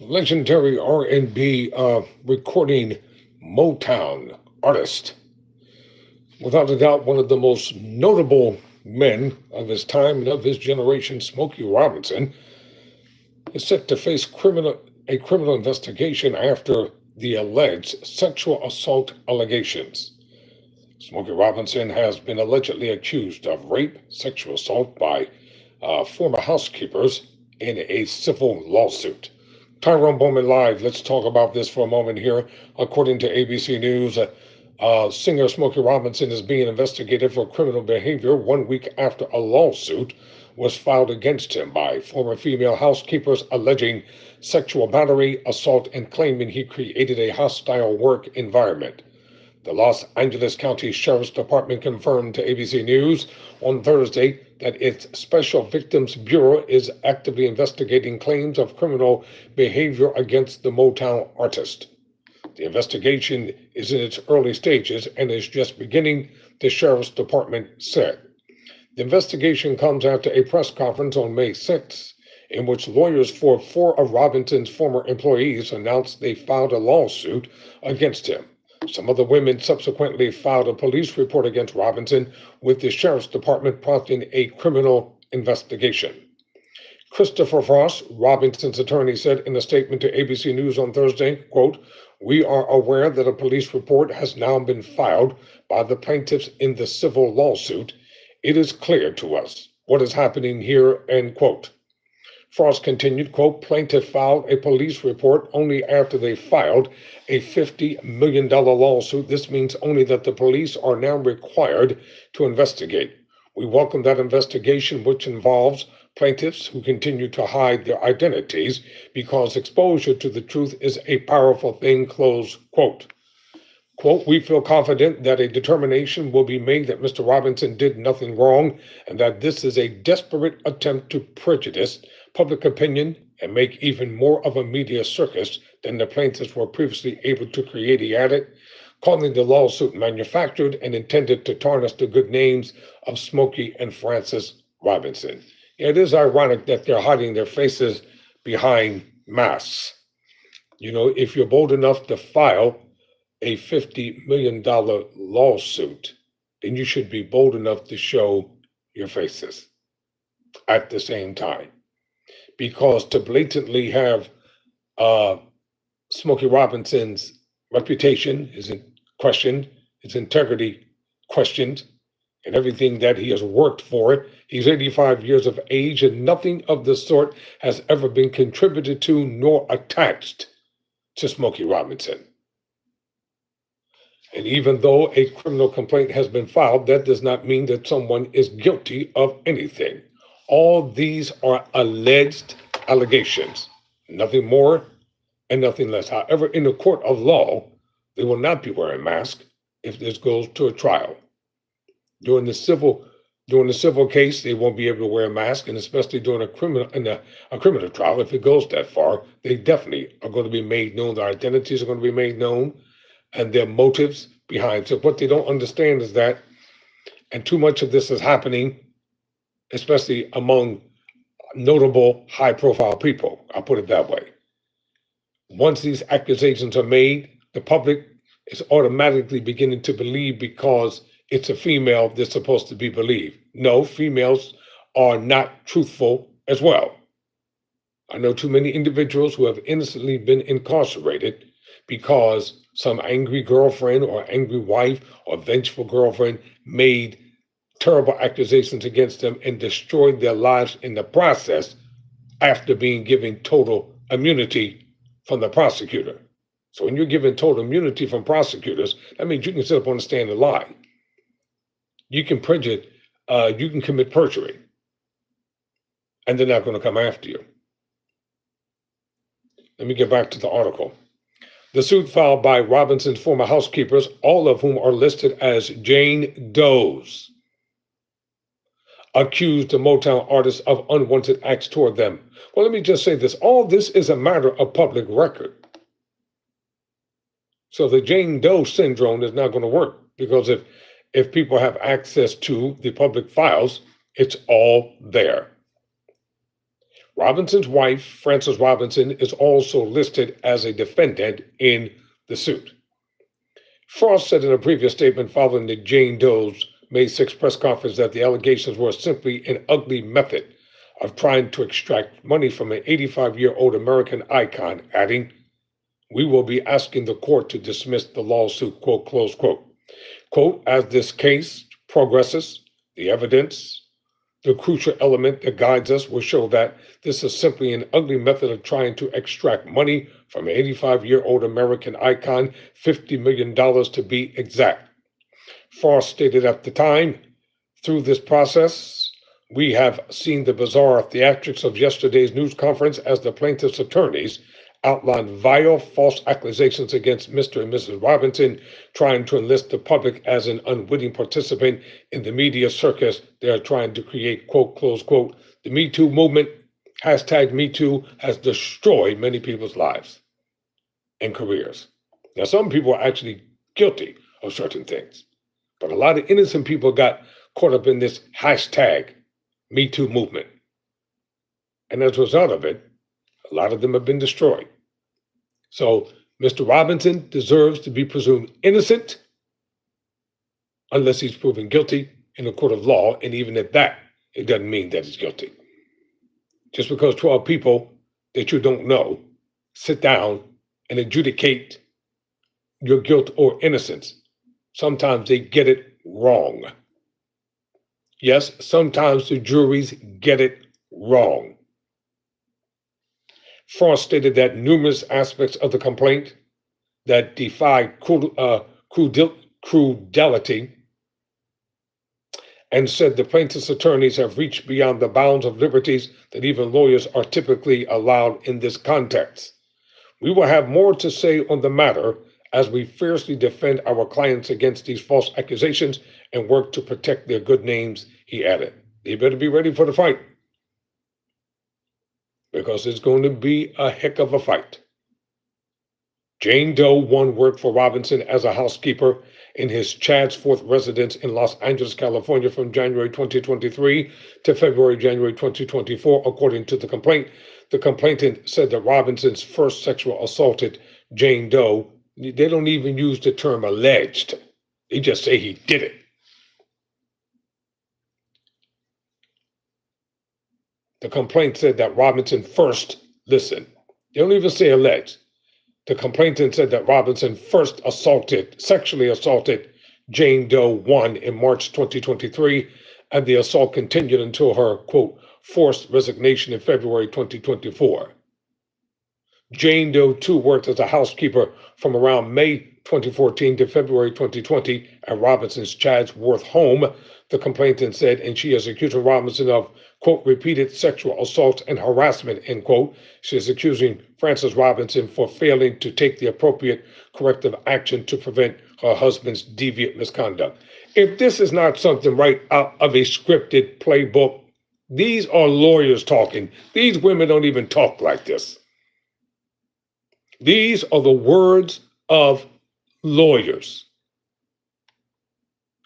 Legendary R&B recording Motown artist. Without a doubt, one of the most notable men of his time and of his generation, Smokey Robinson, is set to face a criminal investigation after the alleged sexual assault allegations. Smokey Robinson has been allegedly accused of rape, sexual assault by former housekeepers in a civil lawsuit. Tyrone Bowman live. Let's talk about this for a moment here. According to ABC News, singer Smokey Robinson is being investigated for criminal behavior 1 week after a lawsuit was filed against him by former female housekeepers alleging sexual battery, assault, and claiming he created a hostile work environment. The Los Angeles County Sheriff's Department confirmed to ABC News on Thursday that its Special Victims Bureau is actively investigating claims of criminal behavior against the Motown artist. The investigation is in its early stages and is just beginning, the Sheriff's Department said. The investigation comes after a press conference on May 6th, in which lawyers for four of Robinson's former employees announced they filed a lawsuit against him. Some of the women subsequently filed a police report against Robinson, with the Sheriff's Department prompting a criminal investigation. Christopher Frost, Robinson's attorney, said in a statement to ABC News on Thursday, quote, "We are aware that a police report has now been filed by the plaintiffs in the civil lawsuit. It is clear to us what is happening here," end quote. Frost continued, quote, "Plaintiff filed a police report only after they filed a $50 million lawsuit. This means only that the police are now required to investigate. We welcome that investigation, which involves plaintiffs who continue to hide their identities because exposure to the truth is a powerful thing," close quote. Quote, "We feel confident that a determination will be made that Mr. Robinson did nothing wrong and that this is a desperate attempt to prejudice public opinion and make even more of a media circus than the plaintiffs were previously able to create," he added, calling the lawsuit manufactured and intended to tarnish the good names of Smokey and Frances Robinson. Yeah, it is ironic that they're hiding their faces behind masks. You know, if you're bold enough to file a $50 million lawsuit, then you should be bold enough to show your faces at the same time. Because to blatantly have Smokey Robinson's reputation is questioned, his integrity questioned, and everything that he has worked for. He's 85 years of age, and nothing of the sort has ever been contributed to nor attached to Smokey Robinson. And even though a criminal complaint has been filed, that does not mean that someone is guilty of anything. All these are alleged allegations, nothing more and nothing less. However, in the court of law, they will not be wearing masks if this goes to a trial. During the civil case, they won't be able to wear a mask, and especially during a criminal trial, if it goes that far, they definitely are going to be made known. Their identities are going to be made known, and their motives behind. So what they don't understand is that, and too much of this is happening, especially among notable high-profile people. I'll put it that way. Once these accusations are made, the public is automatically beginning to believe because it's a female that's supposed to be believed. No, females are not truthful as well. I know too many individuals who have innocently been incarcerated because some angry girlfriend or angry wife or vengeful girlfriend made terrible accusations against them and destroyed their lives in the process after being given total immunity from the prosecutor. So when you're given total immunity from prosecutors, that means you can sit up on the stand and lie. You can you can commit perjury, and they're not going to come after you. Let me get back to the article. The suit filed by Robinson's former housekeepers, all of whom are listed as Jane Does, accused the Motown artist of unwanted acts toward them. Well, let me just say this. All this is a matter of public record. So the Jane Doe syndrome is not going to work, because if people have access to the public files, it's all there. Robinson's wife, Frances Robinson, is also listed as a defendant in the suit. Frost said in a previous statement following the Jane Doe's May 6 press conference that the allegations were simply an ugly method of trying to extract money from an 85-year-old American icon, adding, "We will be asking the court to dismiss the lawsuit," quote, close quote. Quote, "As this case progresses, the evidence, the crucial element that guides us will show that this is simply an ugly method of trying to extract money from an 85-year-old American icon, $50 million to be exact." Frost stated at the time, "Through this process, we have seen the bizarre theatrics of yesterday's news conference as the plaintiff's attorneys outlined vile false accusations against Mr. and Mrs. Robinson, trying to enlist the public as an unwitting participant in the media circus they are trying to create," quote, close quote. "The Me Too movement, hashtag Me Too, has destroyed many people's lives and careers." Now, some people are actually guilty of certain things, but a lot of innocent people got caught up in this hashtag Me Too movement. And as a result of it, a lot of them have been destroyed. So Mr. Robinson deserves to be presumed innocent unless he's proven guilty in a court of law. And even at that, it doesn't mean that he's guilty. Just because 12 people that you don't know sit down and adjudicate your guilt or innocence, sometimes they get it wrong. Yes, sometimes the juries get it wrong. Frost stated that numerous aspects of the complaint that defy crudelity, and said the plaintiff's attorneys have reached beyond the bounds of liberties that even lawyers are typically allowed in this context. "We will have more to say on the matter as we fiercely defend our clients against these false accusations and work to protect their good names," he added. They better be ready for the fight, because it's going to be a heck of a fight. Jane Doe 1 worked for Robinson as a housekeeper in his Chatsworth residence in Los Angeles, California from January 2023 to January 2024, according to the complaint. The complainant said that Robinson's first sexual assaulted Jane Doe. They don't even use the term alleged. They just say he did it. The complaint said that Robinson first, listen, they don't even say alleged. The complainant said that Robinson first sexually assaulted Jane Doe 1 in March 2023, and the assault continued until her, quote, forced resignation in February 2024. Jane Doe 2 worked as a housekeeper from around May 2014 to February 2020 at Robinson's Chatsworth home, the complainant said, and she is accusing Robinson of, quote, repeated sexual assault and harassment, end quote. She is accusing Frances Robinson for failing to take the appropriate corrective action to prevent her husband's deviant misconduct. If this is not something right out of a scripted playbook, these are lawyers talking. These women don't even talk like this. These are the words of lawyers.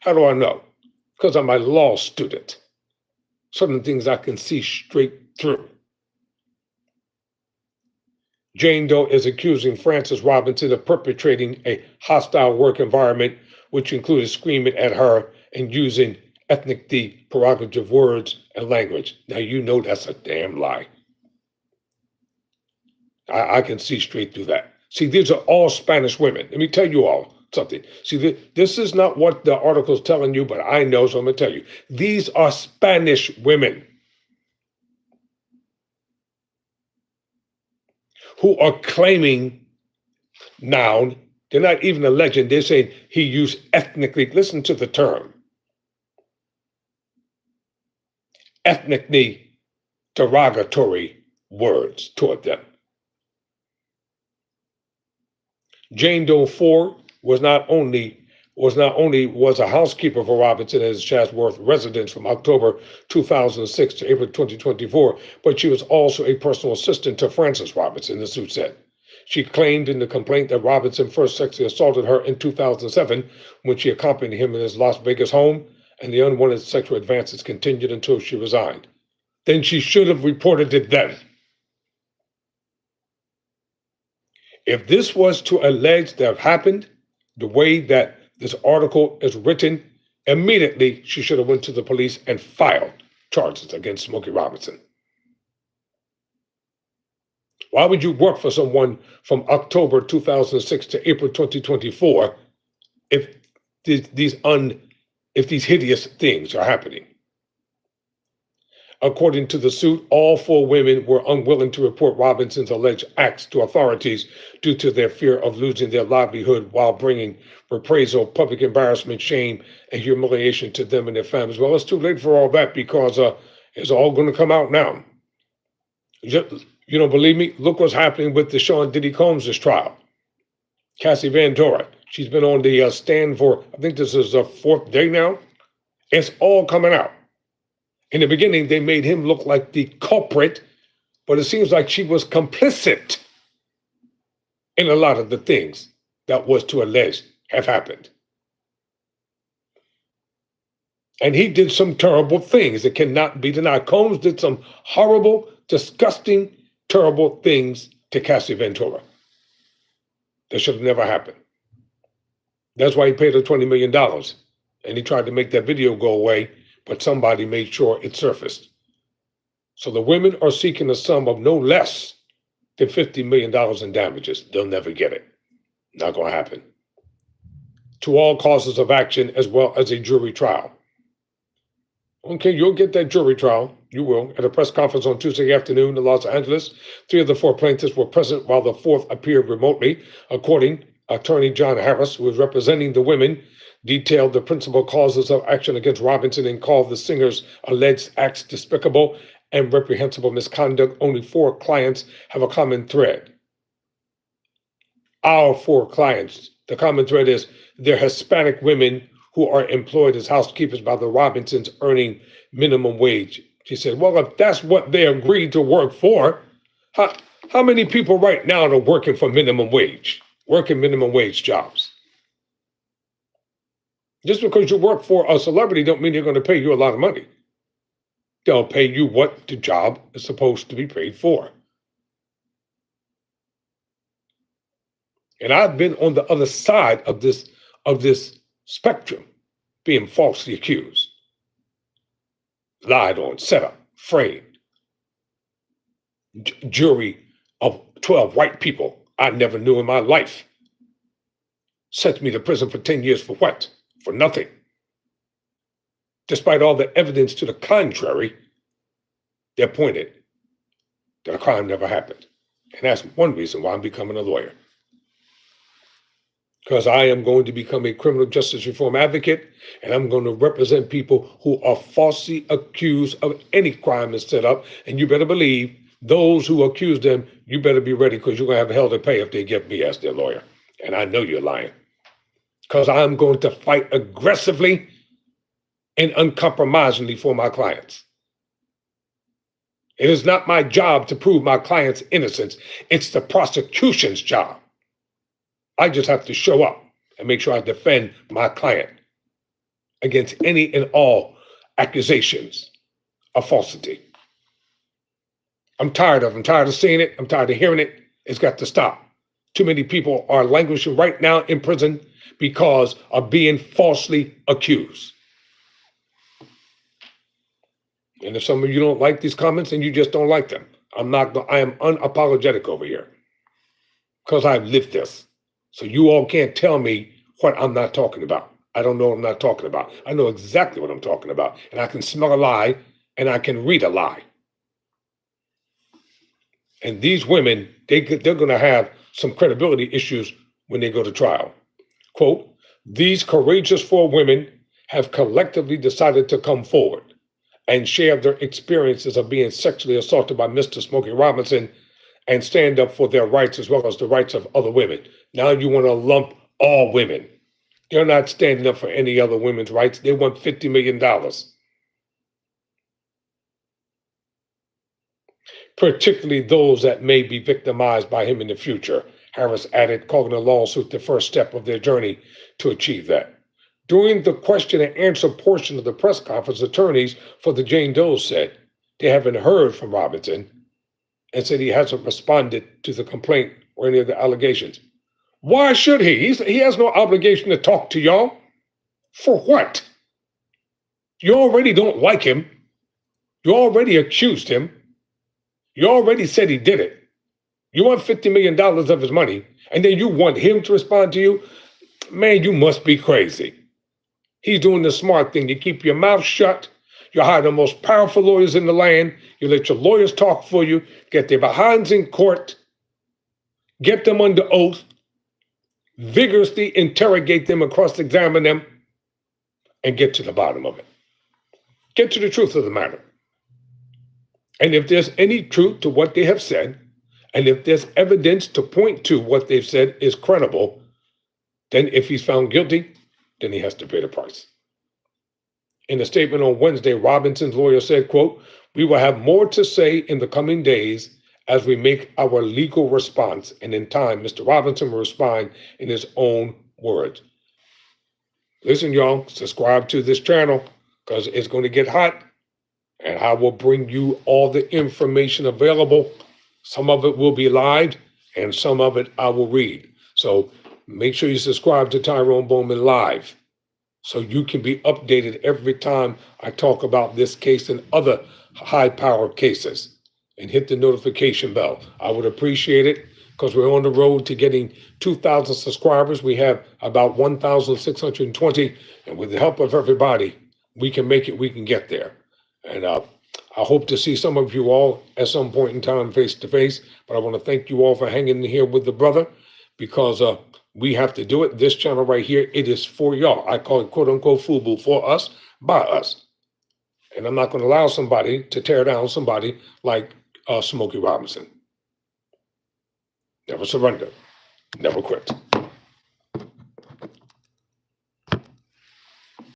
How do I know? Because I'm a law student. Certain things I can see straight through. Jane Doe is accusing Frances Robinson of perpetrating a hostile work environment, which included screaming at her and using ethnically derogative words and language. Now, you know that's a damn lie. I can see straight through that. See, these are all Spanish women. Let me tell you all something. See, this is not what the article's telling you, but I know, so I'm going to tell you. These are Spanish women who are claiming now, they're not even alleging, they're saying he used ethnically, listen to the term, ethnically derogatory words toward them. Jane Doe 4 was a housekeeper for Robinson at his Chatsworth residence from October 2006 to April 2024, but she was also a personal assistant to Frances Robinson, the suit said. She claimed in the complaint that Robinson first sexually assaulted her in 2007 when she accompanied him in his Las Vegas home, and the unwanted sexual advances continued until she resigned. then she should have reported it then. If this was to allege to have happened the way that this article is written, immediately she should have went to the police and filed charges against Smokey Robinson. Why would you work for someone from October 2006 to April 2024 if these hideous things are happening? According to the suit, all four women were unwilling to report Robinson's alleged acts to authorities due to their fear of losing their livelihood while bringing reprisal, public embarrassment, shame, and humiliation to them and their families. Well, it's too late for all that because it's all going to come out now. You don't believe me? Look what's happening with the Sean Diddy Combs' trial. Cassie Van Dora, she's been on the stand for, I think this is the fourth day now. It's all coming out. In the beginning, they made him look like the culprit, but it seems like she was complicit in a lot of the things that was to allege have happened. And he did some terrible things that cannot be denied. Combs did some horrible, disgusting, terrible things to Cassie Ventura. That should have never happened. That's why he paid her $20 million. And he tried to make that video go away, but somebody made sure it surfaced. So the women are seeking a sum of no less than $50 million in damages. They'll never get it. Not going to happen. To all causes of action as well as a jury trial. Okay, you'll get that jury trial. You will. At a press conference on Tuesday afternoon in Los Angeles, 3 of the 4 plaintiffs were present while the 4th appeared remotely. According Attorney John Harris, who is representing the women, detailed the principal causes of action against Robinson and called the singer's alleged acts despicable and reprehensible misconduct. Only 4 clients have a common thread. Our 4 clients, the common thread is they're Hispanic women who are employed as housekeepers by the Robinsons earning minimum wage. She said, well, if that's what they agreed to work for, how many people right now are working for minimum wage, working minimum wage jobs? Just because you work for a celebrity don't mean they're going to pay you a lot of money. They'll pay you what the job is supposed to be paid for. And I've been on the other side of this spectrum, being falsely accused, lied on, set up, framed. Jury of 12 white people I never knew in my life sent me to prison for 10 years for what? For nothing. Despite all the evidence to the contrary, they're pointed that a crime never happened. And that's one reason why I'm becoming a lawyer. Because I am going to become a criminal justice reform advocate, and I'm going to represent people who are falsely accused of any crime that's set up. And you better believe those who accuse them, you better be ready because you're going to have hell to pay if they get me as their lawyer. And I know you're lying. Because I'm going to fight aggressively and uncompromisingly for my clients. It is not my job to prove my client's innocence. It's the prosecution's job. I just have to show up and make sure I defend my client against any and all accusations of falsity. I'm tired of seeing it. I'm tired of hearing it. It's got to stop. Too many people are languishing right now in prison because of being falsely accused. And if some of you don't like these comments, then you just don't like them. I am unapologetic over here because I've lived this. So you all can't tell me what I'm not talking about. I don't know what I'm not talking about. I know exactly what I'm talking about. And I can smell a lie and I can read a lie. And these women, they're going to have some credibility issues when they go to trial. Quote, these courageous 4 women have collectively decided to come forward and share their experiences of being sexually assaulted by Mr. Smokey Robinson and stand up for their rights as well as the rights of other women. Now you want to lump all women. They're not standing up for any other women's rights. They want $50 million. Particularly those that may be victimized by him in the future, Harris added, calling a lawsuit the first step of their journey to achieve that. During the question and answer portion of the press conference, attorneys for the Jane Does said, they haven't heard from Robinson and said he hasn't responded to the complaint or any of the allegations. Why should he? He has no obligation to talk to y'all. For what? You already don't like him. You already accused him. You already said he did it. You want $50 million of his money, and then you want him to respond to you? Man, you must be crazy. He's doing the smart thing. You keep your mouth shut. You hire the most powerful lawyers in the land. You let your lawyers talk for you. Get their behinds in court. Get them under oath. Vigorously interrogate them and cross-examine them. And get to the bottom of it. Get to the truth of the matter. And if there's any truth to what they have said, and if there's evidence to point to what they've said is credible, then if he's found guilty, then he has to pay the price. In a statement on Wednesday, Robinson's lawyer said, quote, "We will have more to say in the coming days as we make our legal response. And in time, Mr. Robinson will respond in his own words." Listen, y'all, subscribe to this channel because it's going to get hot. And I will bring you all the information available. Some of it will be live, and some of it I will read. So make sure you subscribe to Tyrone Bowman Live so you can be updated every time I talk about this case and other high-powered cases. And hit the notification bell. I would appreciate it because we're on the road to getting 2,000 subscribers. We have about 1,620, and with the help of everybody, we can make it, we can get there. And I hope to see some of you all at some point in time face to face. But I want to thank you all for hanging in here with the brother because we have to do it. This channel right here, it is for y'all. I call it quote unquote FUBU, for us, by us. And I'm not going to allow somebody to tear down somebody like Smokey Robinson. Never surrender. Never quit.